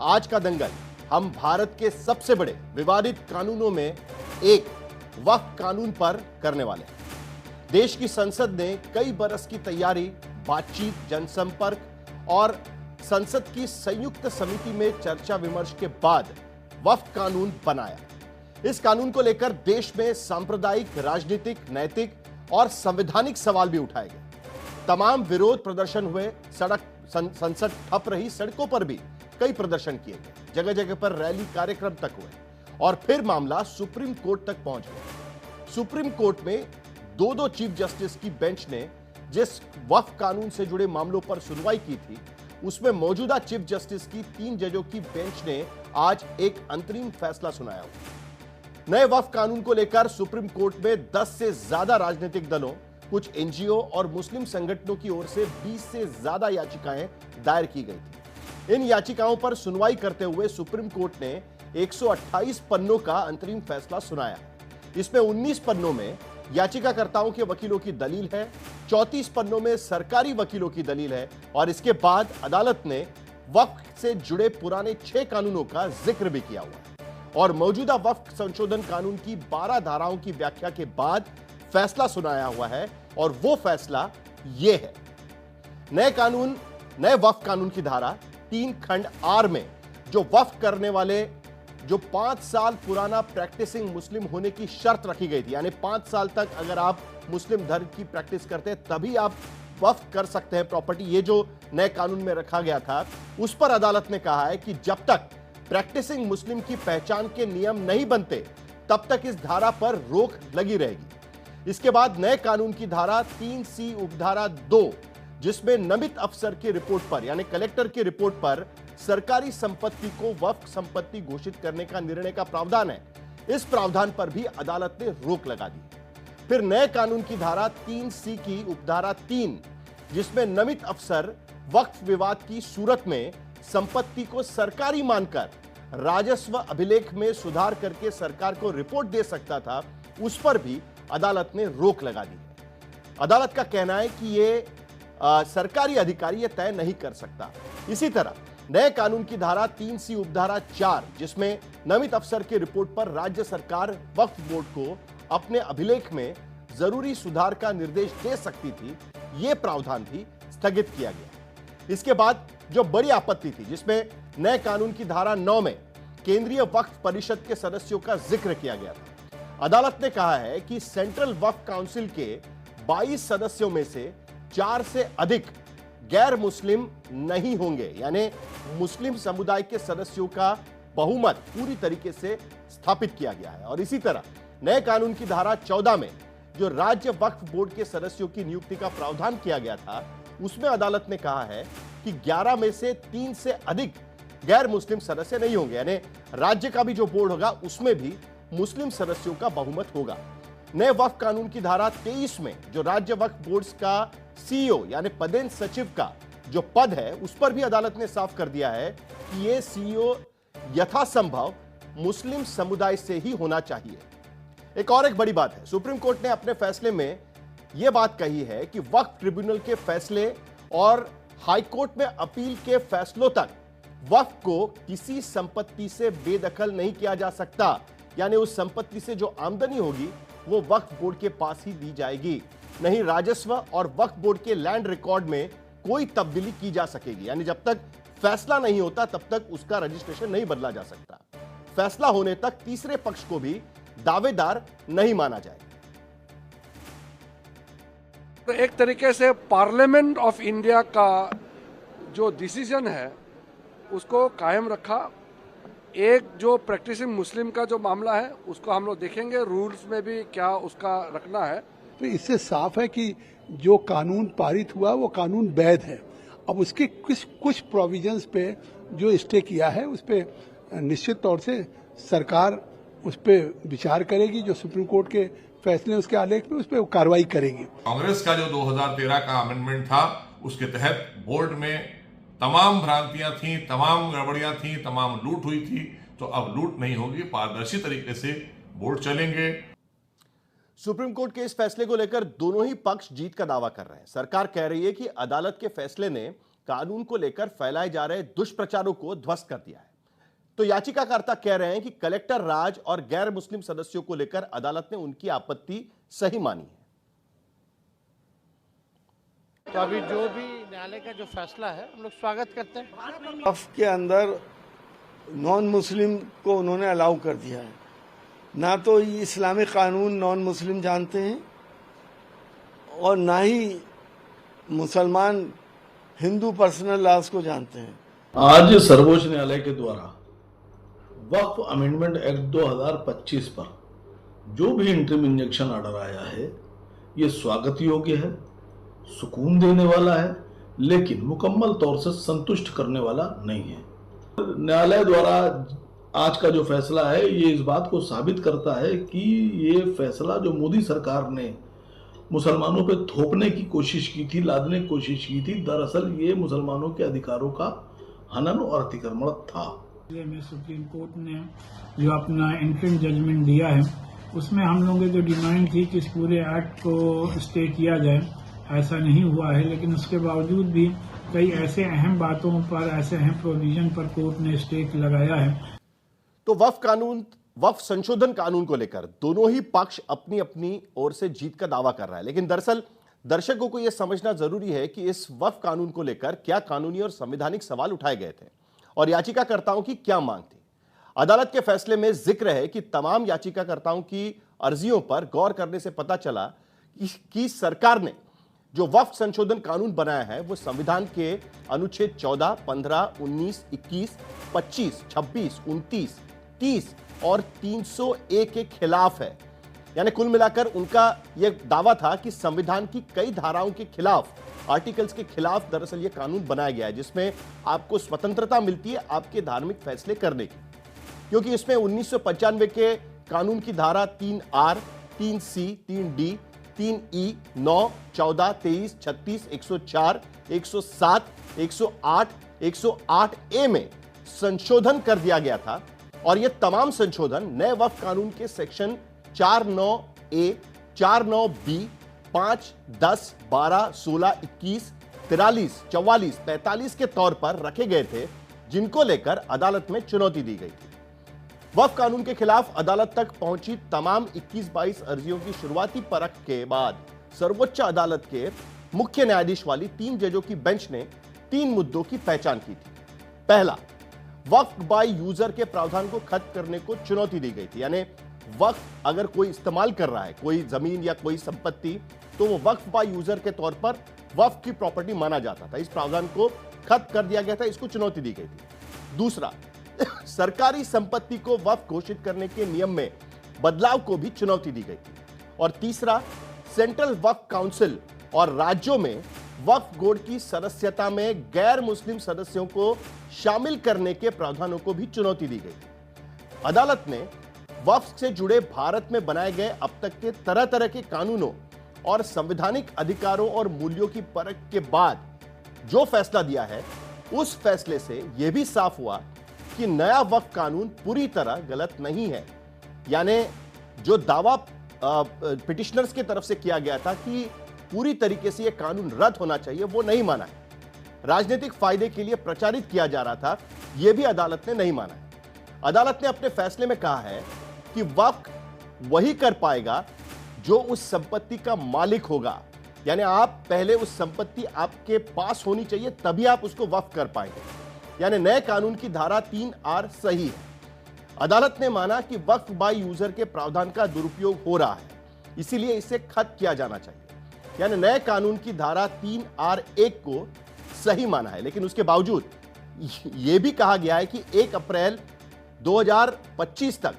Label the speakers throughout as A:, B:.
A: आज का दंगल हम भारत के सबसे बड़े विवादित कानूनों में एक वक्फ कानून पर करने वाले हैं। देश की संसद ने कई बरस की तैयारी, बातचीत, जनसंपर्क और संसद की संयुक्त समिति में चर्चा विमर्श के बाद वक्फ कानून बनाया। इस कानून को लेकर देश में सांप्रदायिक, राजनीतिक, नैतिक और संवैधानिक सवाल भी उठाए गए। तमाम विरोध प्रदर्शन हुए, संसद ठप रही, सड़कों पर भी कई प्रदर्शन किए गए, जगह जगह पर रैली, कार्यक्रम तक हुए और फिर मामला सुप्रीम कोर्ट तक पहुंच गया। सुप्रीम कोर्ट में दो चीफ जस्टिस की बेंच ने जिस वक्फ कानून से जुड़े मामलों पर सुनवाई की थी, उसमें मौजूदा चीफ जस्टिस की 3 जजों की बेंच ने आज एक अंतरिम फैसला सुनाया। नए वक्फ कानून को लेकर सुप्रीम कोर्ट में 10 से ज्यादा राजनीतिक दलों, कुछ एनजीओ और मुस्लिम संगठनों की ओर से 20 से ज्यादा याचिकाएं दायर की गई थी। इन याचिकाओं पर सुनवाई करते हुए सुप्रीम कोर्ट ने 128 पन्नों का अंतरिम फैसला सुनाया। इसमें 19 पन्नों में याचिकाकर्ताओं के वकीलों की दलील है, 34 पन्नों में सरकारी वकीलों की दलील है और इसके बाद अदालत ने वक्फ से जुड़े पुराने 6 कानूनों का जिक्र भी किया हुआ है और मौजूदा वक्फ संशोधन कानून की 12 धाराओं की व्याख्या के बाद फैसला सुनाया हुआ है और वो फैसला ये है। नए वक्फ कानून की धारा 3 खंड आर में जो वक्फ करने वाले जो 5 साल पुराना प्रैक्टिसिंग मुस्लिम होने की शर्त रखी गई थी, यानी 5 साल तक अगर आप मुस्लिम धर्म की प्रैक्टिस करते हैं तभी आप वक्फ कर सकते हैं प्रॉपर्टी, ये जो नए कानून में रखा गया था, उस पर अदालत ने कहा है कि जब तक प्रैक्टिसिंग मुस्लिम की पहचान के नियम नहीं बनते तब तक इस धारा पर रोक लगी रहेगी। इसके बाद नए कानून की धारा 3C उपधारा 2, जिसमें नामित अफसर की रिपोर्ट पर यानी कलेक्टर की रिपोर्ट पर सरकारी संपत्ति को वक्फ संपत्ति घोषित करने का निर्णय का प्रावधान है, इस प्रावधान पर भी अदालत ने रोक लगा दी। फिर नए कानून की धारा 3C की उपधारा 3, जिसमें नामित अफसर वक्फ विवाद की सूरत में संपत्ति को सरकारी मानकर राजस्व अभिलेख में सुधार करके सरकार को रिपोर्ट दे सकता था, उस पर भी अदालत ने रोक लगा दी। अदालत का कहना है कि ये सरकारी अधिकारी ये तय नहीं कर सकता। इसी तरह नए कानून की धारा 3C उपधारा 4, जिसमें नामित अफसर की रिपोर्ट पर राज्य सरकार वक्फ बोर्ड को अपने अभिलेख में जरूरी सुधार का निर्देश दे सकती थी, यह प्रावधान भी स्थगित किया गया। इसके बाद जो बड़ी आपत्ति थी, जिसमें नए कानून की धारा 9 में केंद्रीय वक्फ परिषद के सदस्यों का जिक्र किया गया था। अदालत ने कहा है कि सेंट्रल वक्फ काउंसिल के 22 सदस्यों में से 4 से अधिक गैर मुस्लिम नहीं होंगे, यानी मुस्लिम समुदाय के सदस्यों का बहुमत पूरी तरीके से स्थापित किया गया है। और इसी तरह नए कानून की धारा 14 में जो राज्य वक्फ बोर्ड के सदस्यों की नियुक्ति का प्रावधान किया गया था, उसमें अदालत ने कहा है कि 11 में से 3 से अधिक गैर मुस्लिम सदस्य नहीं होंगे, यानी राज्य का भी जो बोर्ड होगा उसमें भी मुस्लिम सदस्यों का बहुमत होगा। नए वक्फ कानून की धारा 23 में जो राज्य वक्फ बोर्ड का सीईओ यानी पदेन सचिव का जो पद है, उस पर भी अदालत ने साफ कर दिया है कि यह सीईओ यथासंभव मुस्लिम समुदाय से ही होना चाहिए। एक बड़ी बात है, सुप्रीम कोर्ट ने अपने फैसले में यह बात कही है कि वक्फ ट्रिब्यूनल के फैसले और हाई कोर्ट में अपील के फैसलों तक वक्फ को किसी संपत्ति से बेदखल नहीं किया जा सकता, यानी उस संपत्ति से जो आमदनी होगी वो वक्फ बोर्ड के पास ही दी जाएगी, नहीं राजस्व और वक्फ बोर्ड के लैंड रिकॉर्ड में कोई तब्दीली की जा सकेगी। यानी जब तक फैसला नहीं होता तब तक उसका रजिस्ट्रेशन नहीं बदला जा सकता। फैसला होने तक तीसरे पक्ष को भी दावेदार नहीं माना जाएगा।
B: तो एक तरीके से पार्लियामेंट ऑफ इंडिया का जो डिसीजन है उसको कायम रखा। एक जो प्रैक्टिसिंग मुस्लिम का जो मामला है उसको हम लोग देखेंगे, रूल्स में भी क्या उसका रखना है।
C: तो इससे साफ है कि जो कानून पारित हुआ वो कानून वैध है। अब उसके कुछ प्रोविजंस पे जो स्टे किया है उस पे निश्चित तौर से सरकार उस पे विचार करेगी। जो सुप्रीम कोर्ट के फैसले उसके आलेख में उस पे कार्रवाई करेगी।
D: कांग्रेस का जो 2013 का अमेंडमेंट था उसके तहत बोर्ड में तमाम भ्रांतियां थी, तमाम गड़बड़ियां थी, तमाम लूट हुई थी, तो अब लूट नहीं होगी, पारदर्शी तरीके से बोर्ड चलेंगे।
A: सुप्रीम कोर्ट के इस फैसले को लेकर दोनों ही पक्ष जीत का दावा कर रहे हैं। सरकार कह रही है कि अदालत के फैसले ने कानून को लेकर फैलाए जा रहे दुष्प्रचारों को ध्वस्त कर दिया है। तो याचिकाकर्ता कह रहे हैं कि कलेक्टर राज और गैर मुस्लिम सदस्यों को लेकर अदालत ने उनकी आपत्ति सही मानी है।
E: तो अभी जो भी न्यायालय का जो फैसला है हम लोग स्वागत करते हैं।
F: वक्फ के अंदर नॉन मुस्लिम को उन्होंने अलाउ कर दिया है। ना तो इस्लामिक कानून नॉन मुस्लिम जानते हैं और ना ही मुसलमान हिंदू पर्सनल लॉज को जानते हैं।
G: आज सर्वोच्च न्यायालय के द्वारा वक्फ अमेंडमेंट एक्ट 2025 पर जो भी इंटरिम इंजंक्शन ऑर्डर आया है ये स्वागत योग्य है, सुकून देने वाला है, लेकिन मुकम्मल तौर से संतुष्ट करने वाला नहीं है। न्यायालय द्वारा आज का जो फैसला है ये इस बात को साबित करता है कि ये फैसला जो मोदी सरकार ने मुसलमानों पे थोपने की कोशिश की थी, लादने की कोशिश की थी, दरअसल ये मुसलमानों के अधिकारों का हनन और अतिक्रमण था।
H: में सुप्रीम कोर्ट ने जो अपना इंटरिम जजमेंट दिया है उसमें हम लोगों की जो डिमांड थी कि इस पूरे एक्ट को स्टे किया जाए, ऐसा नहीं हुआ है। लेकिन उसके बावजूद भी कई ऐसे अहम बातों पर, ऐसे अहम प्रोविजन पर कोर्ट ने स्टे लगाया है।
A: तो वक्फ संशोधन कानून को लेकर दोनों ही पक्ष अपनी अपनी ओर से जीत का दावा कर रहा है, लेकिन दरअसल दर्शकों को यह समझना जरूरी है कि इस वक्फ कानून को लेकर क्या कानूनी और संवैधानिक सवाल उठाए गए थे और याचिकाकर्ताओं की क्या मांग थी। अदालत के फैसले में जिक्र है कि तमाम याचिकाकर्ताओं की अर्जियों पर गौर करने से पता चला कि सरकार ने जो वक्फ संशोधन कानून बनाया है वो संविधान के अनुच्छेद 14, 15, 19, 21, 25, 26, 29, 30 और 301 के खिलाफ है। यानी कुल मिलाकर उनका यह दावा था कि संविधान की कई धाराओं के खिलाफ, आर्टिकल्स के खिलाफ दरअसल यह कानून बनाया गया है, जिसमें आपको स्वतंत्रता मिलती है आपके धार्मिक फैसले करने की, क्योंकि इसमें 1995 के कानून की धारा 3R, 3C, 3D, 3E, 9, 14, 23, 36, 104, 107, 108, 108A में संशोधन कर दिया गया था और यह तमाम संशोधन नए वक्फ कानून के सेक्शन 49A, 49B, 5, 10, 12, 16, 21, 43, 44, 45 के तौर पर रखे गए थे, जिनको लेकर अदालत में चुनौती दी गई थी। वक्फ कानून के खिलाफ अदालत तक पहुंची तमाम 21-22 अर्जियों की शुरुआती परख के बाद सर्वोच्च अदालत के मुख्य न्यायाधीश वाली 3 जजों की बेंच ने 3 मुद्दों की पहचान की थी। पहला, वक्फ बाय यूजर के प्रावधान को खत्म करने को चुनौती दी गई थी, यानी वक्फ अगर कोई इस्तेमाल कर रहा है, कोई जमीन या कोई संपत्ति, तो वो वक्फ बाय यूजर के तौर पर वक्फ की प्रॉपर्टी माना जाता था। इस प्रावधान को खत्म कर दिया गया था, इसको चुनौती दी गई थी। दूसरा, सरकारी संपत्ति को वक्फ घोषित करने के नियम में बदलाव को भी चुनौती दी गई थी। और तीसरा, सेंट्रल वक्फ काउंसिल और राज्यों में वक्फ बोर्ड की सदस्यता में गैर मुस्लिम सदस्यों को शामिल करने के प्रावधानों को भी चुनौती दी गई। अदालत ने वक्फ से जुड़े भारत में बनाए गए अब तक के तरह तरह के कानूनों और संवैधानिक अधिकारों और मूल्यों की परख के बाद जो फैसला दिया है, उस फैसले से यह भी साफ हुआ कि नया वक्फ कानून पूरी तरह गलत नहीं है। यानी जो दावा पिटिशनर्स की तरफ से किया गया था कि पूरी तरीके से यह कानून रद्द होना चाहिए, वो नहीं माना है। राजनीतिक फायदे के लिए प्रचारित किया जा रहा था, यह भी अदालत ने नहीं माना है। अदालत ने अपने फैसले में कहा है कि वक्फ वही कर पाएगा जो उस संपत्ति का मालिक होगा। यानी आप पहले उस संपत्ति आपके पास होनी चाहिए, तभी आप उसको वक्फ कर पाएंगे। यानी नए कानून की धारा 3R सही है। अदालत ने माना कि वक्फ बाय यूजर के प्रावधान का दुरुपयोग हो रहा है, इसीलिए इसे खत्म किया जाना चाहिए। यानी नए कानून की धारा 3R1 को सही माना है, लेकिन उसके बावजूद यह भी कहा गया है कि 1 अप्रैल 2025 तक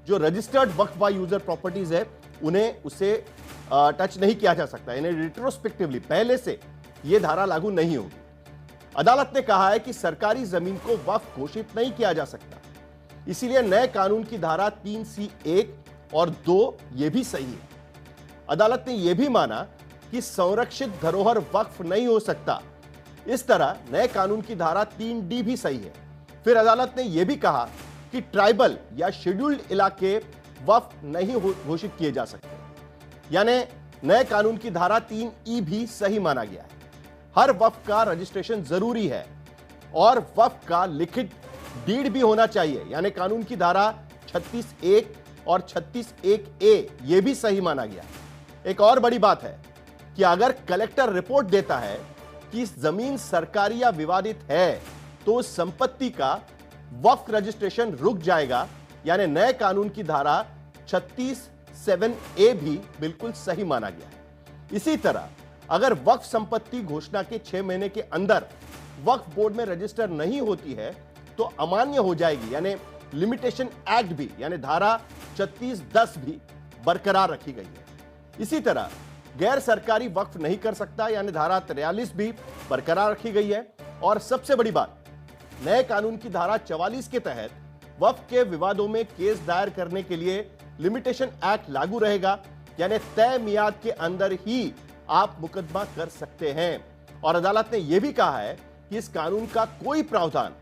A: जो registered Waqf by user properties है, उन्हें उसे टच नहीं किया जा सकता। यानी रिट्रोस्पेक्टिवली पहले से यह धारा लागू नहीं होगी। अदालत ने कहा है कि सरकारी जमीन को वक्फ घोषित नहीं किया जा सकता, इसीलिए नए कानून की धारा 3C1 और 2 ये भी सही है। अदालत ने यह भी माना कि संरक्षित धरोहर वक्फ नहीं हो सकता, इस तरह नए कानून की धारा 3D भी सही है। फिर अदालत ने यह भी कहा कि ट्राइबल या शेड्यूल्ड इलाके वक्फ नहीं घोषित किए जा सकते। यानी नए कानून की धारा 3E भी सही माना गया है। हर वक्फ का रजिस्ट्रेशन जरूरी है और वक्फ का लिखित डीड भी होना चाहिए, यानी कानून की धारा 36(1) और 36(1)(a यह भी सही माना गया। एक और बड़ी बात है कि अगर कलेक्टर रिपोर्ट देता है कि जमीन सरकारी या विवादित है तो उस संपत्ति का वक्फ रजिस्ट्रेशन रुक जाएगा, यानी नए कानून की धारा 36(7)(a भी बिल्कुल सही माना गया। इसी तरह अगर वक्फ संपत्ति घोषणा के 6 महीने के अंदर वक्फ बोर्ड में रजिस्टर नहीं होती है तो अमान्य हो जाएगी, यानी लिमिटेशन एक्ट भी यानी धारा 36(10) भी बरकरार रखी गई है। इसी तरह गैर सरकारी वक्फ नहीं कर सकता, यानी धारा 43 भी बरकरार रखी गई है। और सबसे बड़ी बात, नए कानून की धारा 44 के तहत वक्फ के विवादों में केस दायर करने के लिए लिमिटेशन एक्ट लागू रहेगा, यानी तय मियाद के अंदर ही आप मुकदमा कर सकते हैं। और अदालत ने यह भी कहा है कि इस कानून का कोई प्रावधान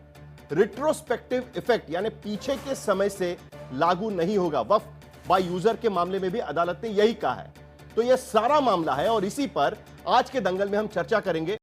A: रिट्रोस्पेक्टिव इफेक्ट यानी पीछे के समय से लागू नहीं होगा। वक्फ बाय यूजर के मामले में भी अदालत ने यही कहा है। तो यह सारा मामला है और इसी पर आज के दंगल में हम चर्चा करेंगे।